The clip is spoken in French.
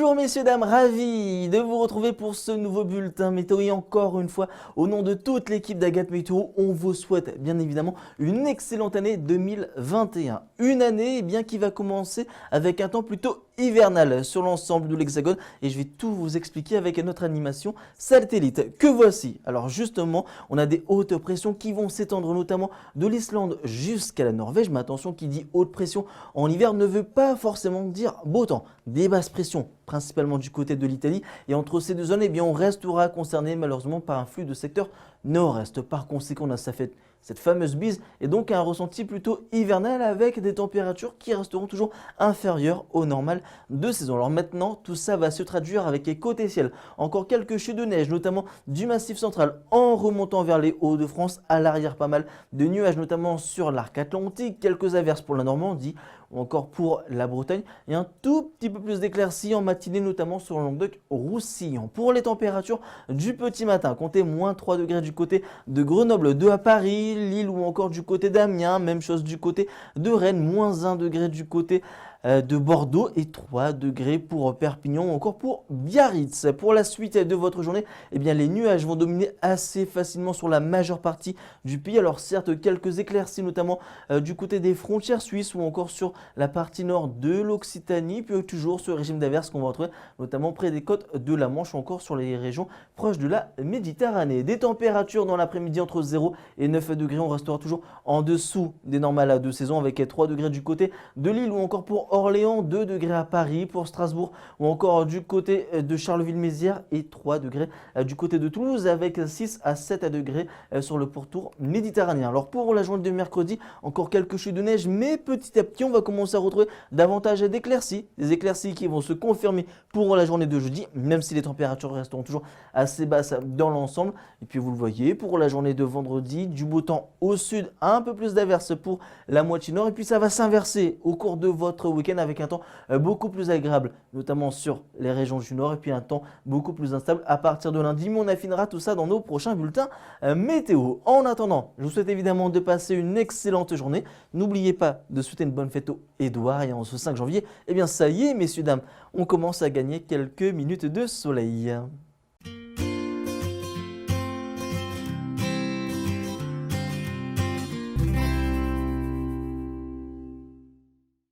Bonjour messieurs, dames, ravi de vous retrouver pour ce nouveau bulletin météo et encore une fois, au nom de toute l'équipe d'Agathe Météo, on vous souhaite bien évidemment une excellente année 2021. Une année qui va commencer avec un temps plutôt hivernal sur l'ensemble de l'Hexagone et je vais tout vous expliquer avec notre animation satellite que voici. Alors justement, on a des hautes pressions qui vont s'étendre notamment de l'Islande jusqu'à la Norvège, mais attention, qui dit haute pression en hiver ne veut pas forcément dire beau temps. Des basses pressions principalement du côté de l'Italie et entre ces deux zones, on restera concerné malheureusement par un flux de secteur nord-est. Par conséquent, on a cette fameuse bise et donc un ressenti plutôt hivernal avec des températures qui resteront toujours inférieures au normal de saison. Alors maintenant, tout ça va se traduire avec les côtés ciel. Encore quelques chutes de neige, notamment du massif central en remontant vers les Hauts-de-France. À l'arrière, pas mal de nuages, notamment sur l'arc atlantique, quelques averses pour la Normandie ou encore pour la Bretagne et un tout petit peu plus d'éclaircies en matinée, notamment sur le Languedoc-Roussillon. Pour les températures du petit matin, comptez moins 3 degrés du côté de Grenoble, 2 à Paris, Lille ou encore du côté d'Amiens, même chose du côté de Rennes, moins 1 degré du côté de Bordeaux et 3 degrés pour Perpignan ou encore pour Biarritz. Pour la suite de votre journée, les nuages vont dominer assez facilement sur la majeure partie du pays. Alors certes, quelques éclaircies notamment du côté des frontières suisses ou encore sur la partie nord de l'Occitanie, puis toujours ce régime d'averses qu'on va retrouver notamment près des côtes de la Manche ou encore sur les régions proches de la Méditerranée. Des températures dans l'après-midi entre 0 et 9 degrés, on restera toujours en dessous des normales de saison avec 3 degrés du côté de Lille ou encore pour Orléans, 2 degrés à Paris, pour Strasbourg ou encore du côté de Charleville-Mézières et 3 degrés du côté de Toulouse avec 6 à 7 degrés sur le pourtour méditerranéen. Alors pour la journée de mercredi, encore quelques chutes de neige, mais petit à petit on va commencer à retrouver davantage d'éclaircies, des éclaircies qui vont se confirmer pour la journée de jeudi, même si les températures resteront toujours assez basses dans l'ensemble. Et puis vous le voyez, pour la journée de vendredi, du beau temps au sud, un peu plus d'averses pour la moitié nord et puis ça va s'inverser au cours de votre week-end avec un temps beaucoup plus agréable, notamment sur les régions du nord et puis un temps beaucoup plus instable à partir de lundi. Mais on affinera tout ça dans nos prochains bulletins météo. En attendant, je vous souhaite évidemment de passer une excellente journée. N'oubliez pas de souhaiter une bonne fête au Édouard et en ce 5 janvier, ça y est messieurs dames, on commence à gagner quelques minutes de soleil.